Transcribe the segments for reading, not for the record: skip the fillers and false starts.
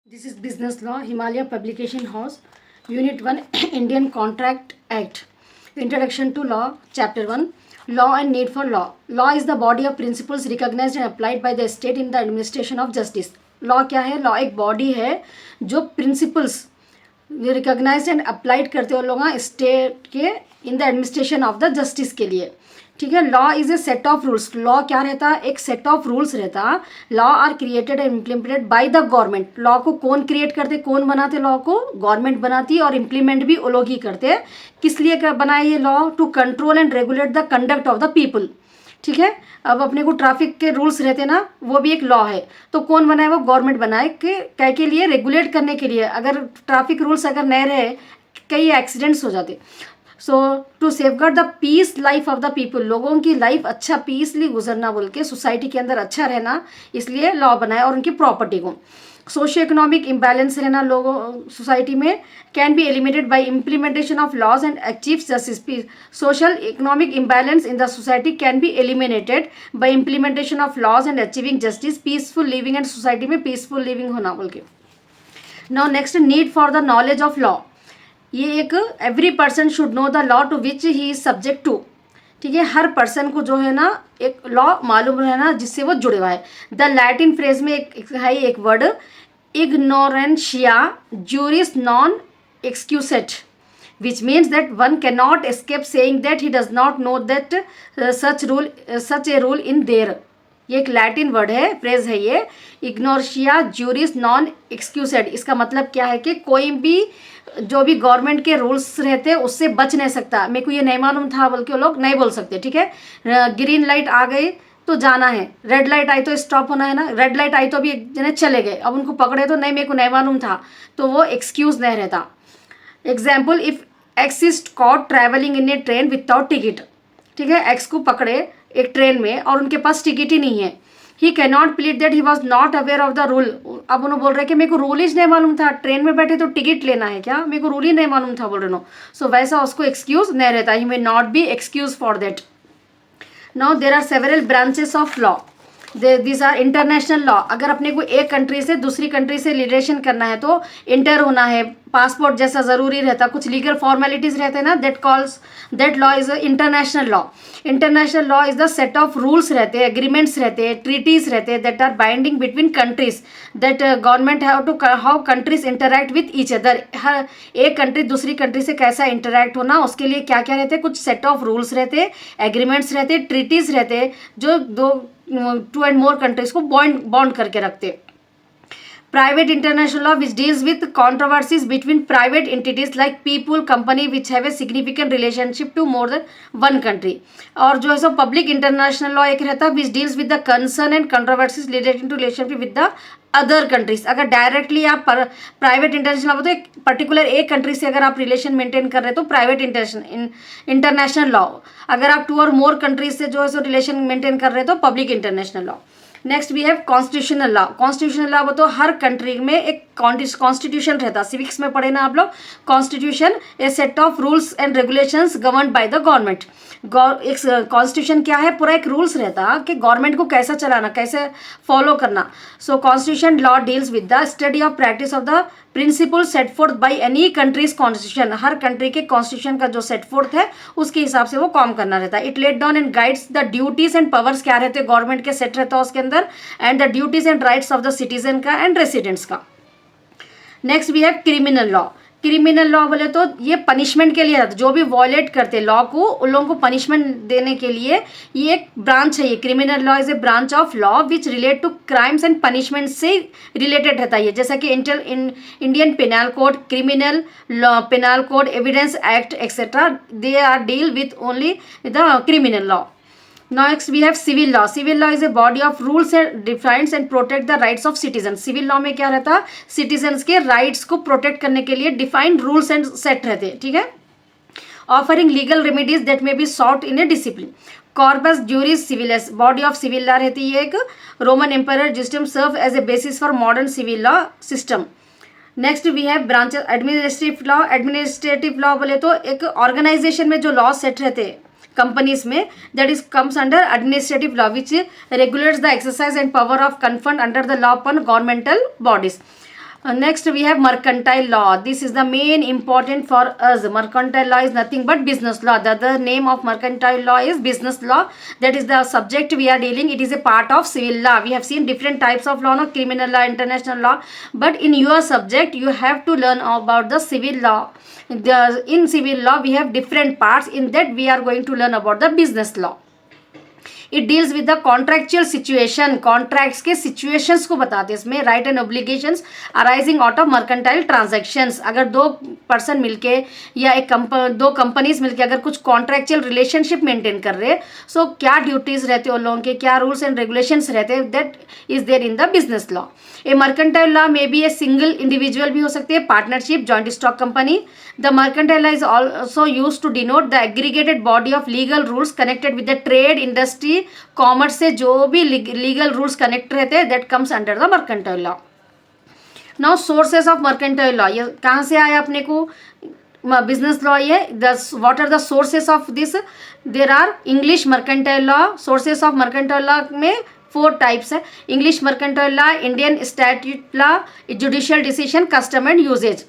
This is Business Law, Himalaya Publication House, Unit 1, Indian Contract Act. Introduction to Law, Chapter 1, Law and Need for Law. Law is the body of principles recognized and applied by the state in the administration of justice. Law क्या है? Law एक body है जो principles recognise and applied करते हो लोग state के in the administration of the justice के लिए. ठीक है. Law is a set of rules. Law क्या रहता है? एक सेट ऑफ रूल्स रहता. Law are created and implemented by the government. Law को कौन क्रिएट करते, कौन बनाते? लॉ को गवर्नमेंट बनाती है और इम्प्लीमेंट भी वो लोग ही करते हैं. किस लिए बनाए ये law? To control and regulate the conduct of the people. ठीक है. अब अपने को ट्रैफिक के रूल्स रहते ना, वो भी एक लॉ है. तो कौन बनाए? वो गवर्नमेंट बनाए. क्या के लिए? रेगुलेट करने के लिए. अगर ट्रैफिक रूल्स अगर नहीं रहे, कई एक्सीडेंट्स हो जाते. So to safeguard the peace life of the people. लोगों की लाइफ अच्छा पीसली गुजरना बोल के, सोसाइटी के अंदर अच्छा रहना, इसलिए लॉ बनाए. और उनकी प्रॉपर्टी को सोशियो इकोनॉमिक इम्बैलेंस रहना लोगों सोसाइटी में can be eliminated by implementation of laws and achieve justice. Social economic imbalance in the society can be eliminated by implementation of laws and achieving justice. Peaceful living and society में peaceful living होना बोल के. Now next, need for the knowledge of law. ये एक every person should know the law to which he is subject to. ठीक है. हर person को जो है ना एक लॉ मालूम रहना जिससे वो जुड़े हुआ है. द लैटिन फ्रेज में एक word इग्नोरेंशिया juris non excusat, which means that one cannot escape saying that he does not know that such a rule in there. ये एक लैटिन वर्ड है, फ्रेज है ये, इग्नोरेंशिया juris non excusat. इसका मतलब क्या है कि कोई भी जो भी गवर्नमेंट के रूल्स रहते हैं उससे बच नहीं सकता. मेरे को ये नहीं मालूम था बोल के वो लोग नहीं बोल सकते. ठीक है. ग्रीन लाइट आ गई तो जाना है, रेड लाइट आई तो स्टॉप होना है ना. रेड लाइट आई तो अभी एक जने चले गए, अब उनको पकड़े तो नहीं, मेरे को नहीं मालूम था, तो वो एक्सक्यूज नहीं रहता. Example, if X is caught travelling in a train without ticket. ठीक है. एक्स को पकड़े एक ट्रेन में और उनके पास टिकट ही नहीं है. He can not plead that he was not aware of the rule. अब उन्होंने बोल रहे कि मेरे को रूल ही नहीं मालूम था, ट्रेन में बैठे तो टिकट लेना है क्या, मेरे को रूल ही नहीं मालूम था बोल रहे नो. सो वैसा उसको एक्सक्यूज नहीं रहता. He may not be excuse for that. Now there are several branches of law. These are international law. अगर अपने को एक कंट्री से दूसरी कंट्री से रिलेशन करना है तो इंटर होना है, पासपोर्ट जैसा ज़रूरी रहता, कुछ लीगल फॉर्मेलिटीज़ रहते हैं ना, that law is a international law. International law is the set of rules रहते हैं, एग्रीमेंट्स रहते हैं, ट्रीटीज़ रहते हैं that are binding between countries. That government have to how countries interact with each other. हर एक कंट्री दूसरी country से कैसा इंटरैक्ट होना, उसके लिए क्या क्या रहते हैं, कुछ सेट ऑफ रूल्स रहते हैं, एग्रीमेंट्स रहते हैं, ट्रीटीज़ रहते हैं, जो दो टू एंड मोर कंट्रीज को बॉन्ड करके रखते. Private international law which deals with controversies between private entities like people, company which have a significant relationship to more than one country. और जो है सो पब्लिक इंटरनेशनल लॉ एक रहता है which deals with the concern and controversies relating to relationship with the other countries. अगर directly आप private international तो एक पर्टिकुलर एक कंट्री से अगर आप रिलेशन मेंटेन कर रहे हैं तो प्राइवेट इंटरनेशनल लॉ. अगर आप टू और मोर कंट्रीज से जो है सो रिलेशन मेंटेन कर रहे हैं तो public international law. Next we have constitutional law. Constitutional law तो हर कंट्री में एक कॉन्स्टिट्यूशन रहता. सिविक्स में पढ़े ना आप लोग. Constitution A set of rules and regulations governed bye the government. एक कॉन्स्टिट्यूशन क्या है? पूरा एक रूल्स रहता कि गवर्नमेंट को कैसा चलाना, कैसे फॉलो करना. So constitution law deals with the study of practice of the principle set forth by any country's constitution. हर कंट्री के कॉन्स्टिट्यूशन का जो सेट फोर्थ है उसके हिसाब से वो काम करना रहता है. It let down and guides the duties and powers क्या रहते हैं गवर्नमेंट के सेट रहता है उसके अंदर, and the duties and rights of the citizen का एंड रेसिडेंट्स का. Next we have criminal law. Criminal law बोले तो ये पनिशमेंट के लिए रहता है. जो भी वॉयलेट करते लॉ को उन लोगों को पनिशमेंट देने के लिए ये एक ब्रांच है. ये criminal law is a branch of law which relate to crimes and punishment से रिलेटेड रहता है. जैसा कि Indian penal code, criminal law, penal code, evidence act etcetera, they are deal with only the criminal law. Next we have civil law. Civil law is a body of rules and defines and protect the rights of citizens. Civil law में क्या रहता? Citizens के rights को protect करने के लिए defined rules and set रहते हैं. ठीक है. Offering legal remedies that may be sought in a discipline. Corpus juris civilis, body of civil law रहती है. एक Roman emperor system serve as a basis for modern civil law system. Next we have branches. Administrative law. Administrative law बोले तो एक organisation में जो law set रहते हैं कंपनीज में, that is comes under administrative law which regulates the exercise and power of conferred under the law upon governmental bodies. Next we have mercantile law. This is the main important for us. Mercantile law is nothing but business law. The other name of mercantile law is business law. That is the subject we are dealing. It is a part of civil law. We have seen different types of law, no? Criminal law, international law. But in your subject, you have to learn about the civil law. In civil law, we have different parts. In that, we are going to learn about the business law. It deals with the contractual situation, contracts के situations को बताते हैं इसमें. Right and obligations arising out of mercantile transactions. अगर दो person मिलके या दो कंपनीज मिलके अगर कुछ कॉन्ट्रैक्चुअल रिलेशनशिप मेंटेन कर रहे हैं, सो क्या ड्यूटीज रहते हैं उन लोगों के, क्या रूल्स एंड रेगुलेशंस रहते हैं, that is there in the business law. A mercantile law में बी ए सिंगल इंडिविजुअल भी हो सकते हैं, partnership, joint stock company. The mercantile law is also use to denote the aggregated body of legal rules connected with the trade, industry, commerce से जो भी legal rules connect रहते हैं, that comes under the mercantile law. Now sources of mercantile law, ये कहाँ से आया अपने को बिजनेस लॉ. ये what are the sources of this? There are English mercantile law. Sources of mercantile law में 4 टाइप्स है. English mercantile law, Indian statute law, judicial decision, custom and usages.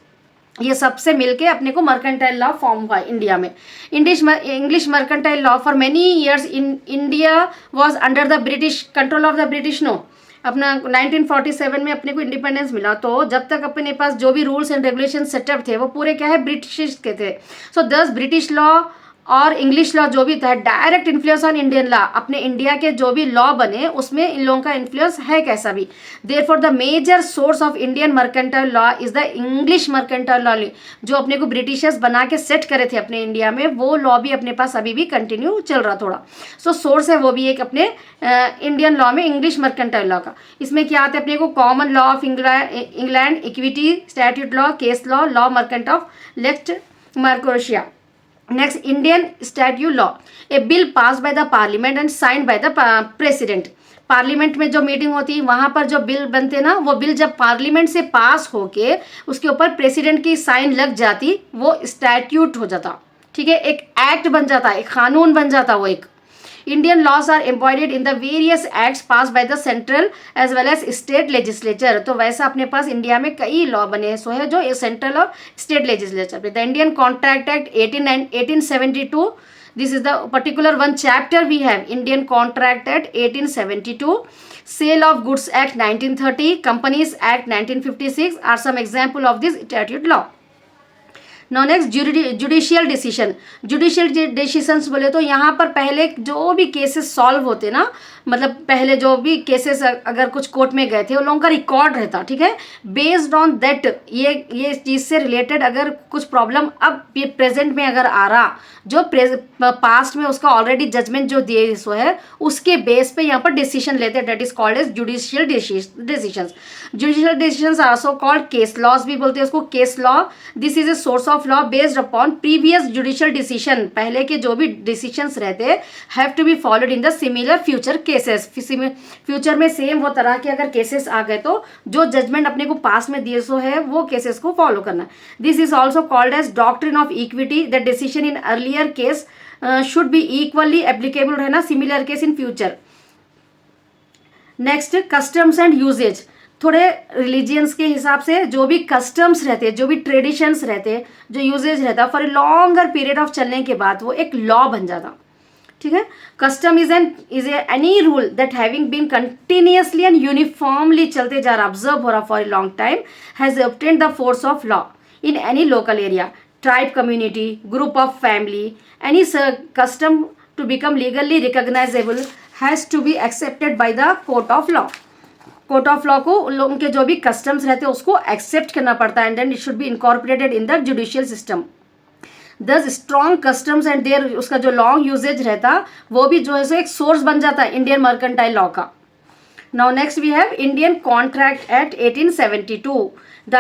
ये सबसे मिलके अपने को मर्केंटाइल लॉ फॉर्म हुआ India में. English mercantile law for many years in India was under the British control of the British. No, अपना 1947 में अपने को इंडिपेंडेंस मिला, तो जब तक अपने पास जो भी रूल्स एंड रेगुलेशन सेटअप थे वो पूरे क्या है, ब्रिटिश के थे. सो 10 ब्रिटिश लॉ और इंग्लिश लॉ जो भी था, direct influence on Indian law. अपने इंडिया के जो भी लॉ बने उसमें इन लोगों का इन्फ्लुएंस है कैसा भी. Therefore the major source of Indian mercantile law is the English mercantile law. जो अपने को ब्रिटिशर्स बना के सेट करे थे अपने इंडिया में, वो लॉ भी अपने पास अभी भी कंटिन्यू चल रहा थोड़ा. सो सोर्स है वो भी एक अपने इंडियन लॉ में, इंग्लिश मर्केंटाइल लॉ का. इसमें क्या आता है अपने को, common law of England, equity, statute law, case law, law merchant of लेफ्ट mercatoria. Next, Indian statute law. A bill passed by the parliament and signed by the president. Parliament में जो मीटिंग होती है वहाँ पर जो बिल बनते ना, वो बिल जब पार्लियामेंट से पास होके उसके ऊपर प्रेसिडेंट की साइन लग जाती, वो स्टैट्यूट हो जाता. ठीक है, एक एक्ट बन जाता, एक कानून बन जाता वो एक. Indian laws are embodied in the various acts passed by the central as well as state legislature. तो वैसा अपने पास इंडिया में कई लॉ बने सो है जो सेंट्रल और स्टेट लेजिस्लेचर पे. The Indian contract act 1872. This is the particular one chapter we have. Indian Contract Act 1872. Sale of Goods Act 1930. Companies Act 1956 are some example of this statute law. No next, judicial decision. Judicial decisions बोले तो यहाँ पर पहले जो भी cases solve होते ना, मतलब पहले जो भी केसेस अगर कुछ कोर्ट में गए थे उन लोगों का रिकॉर्ड रहता. ठीक है, बेस्ड ऑन दैट ये चीज़ से रिलेटेड अगर कुछ प्रॉब्लम अब ये प्रेजेंट में अगर आ रहा, जो पास्ट में उसका ऑलरेडी जजमेंट जो दिए सो है उसके बेस पे यहाँ पर डिसीजन लेते हैं. That is called as judicial decisions. Judicial decisions are also called case laws भी बोलते हैं उसको, case law. This is a source of law based upon previous judicial decision. पहले के जो भी डिसीजंस रहते have to be followed in the similar future cases. Future में सेम वो तरह के अगर केसेस आ गए तो जो जजमेंट अपने को पास में दिए सो है वो केसेस को फॉलो करना. This is also called as doctrine of equity. The decision in earlier case should be equally applicable रहना, similar case in future. Next, customs and usages. थोड़े रिलीजियंस के हिसाब से जो भी कस्टम्स रहते हैं, जो भी ट्रेडिशंस रहते हैं, जो यूजेज रहता है, for a longer period of चलने के बाद वो एक लॉ बन जाता. ठीक है, custom is any rule that having been continuously and uniformly चलते जा रहा, ऑब्जर्व हो रहा for a long time, has obtained the force of law in any local area, tribe, community, group of family. Any custom to become legally recognizable has to be accepted by the court of law. Court of law को उन लोगों के जो भी customs रहते हैं उसको accept करना पड़ता है, and then it should be incorporated in the judicial system. Thus strong customs and there उसका जो लॉन्ग यूजेज रहता वो भी जो है सो एक सोर्स बन जाता है इंडियन मर्केंटाइल लॉ का. Now next we have Indian contract act 1872. The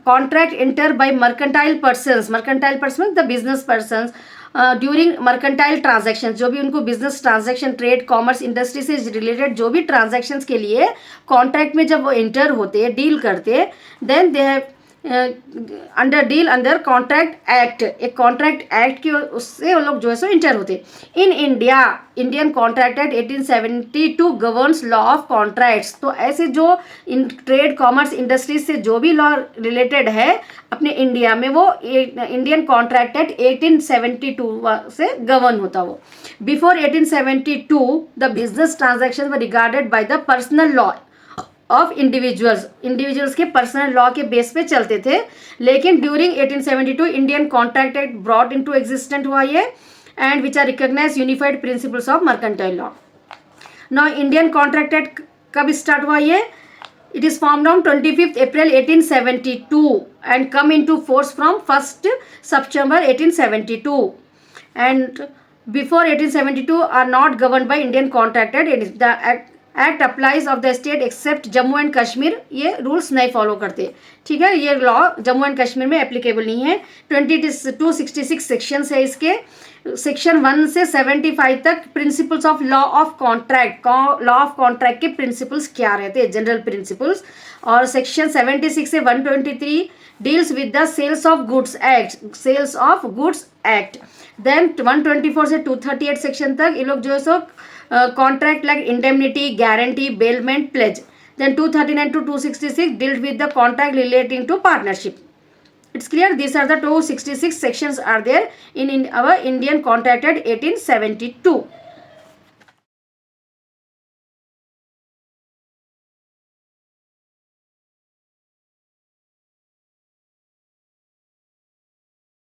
contract enter by mercantile persons the business persons during mercantile transaction. जो भी उनको business transaction, trade, commerce, industry से रिलेटेड जो भी ट्रांजैक्शंस के लिए कॉन्ट्रैक्ट में जब वो एंटर होते, डील करते, then they have under deal under contract act, एक कॉन्ट्रैक्ट एक्ट की उससे वो लोग जो है सो इंटर होते। In India Indian contract act 1872 governs law of contracts. तो ऐसे जो इन ट्रेड कॉमर्स इंडस्ट्रीज से जो भी लॉ रिलेटेड है अपने इंडिया में, वो इंडियन कॉन्ट्रैक्ट एक्ट 1872 से गवर्न होता वो। Before 1872 the business transaction were regarded by the personal law of individuals के पर्सनल लॉ के बेस पे चलते थे। लेकिन during 1872 Indian contract act brought into existent हुआ ये, and which are recognised unified principles of mercantile law. Now Indian contract act कब start हुआ ये? It is formed on 25 April 1872 and come into force from 1 September 1872 and before 1872 are not governed by Indian contract act. The act applies of the state except Jammu and Kashmir, ये rules नहीं follow करते, ठीक है। ये law Jammu and Kashmir में applicable नहीं है। 266 sections है इसके। सेक्शन 1 से 75 तक principles of law of contract, law of contract के प्रिंसिपल्स क्या रहते हैं, जनरल प्रिंसिपल्स। और सेक्शन 76 से 123 deals with the sales of goods act, sales of goods act. Then 124 से 238 सेक्शन तक ये लोग जो है सो contract like indemnity, guarantee, bailment, pledge. Then 239 to 266 dealt with the contract relating to partnership. It's clear, these are the 266 sections are there in our Indian Contract Act 1872.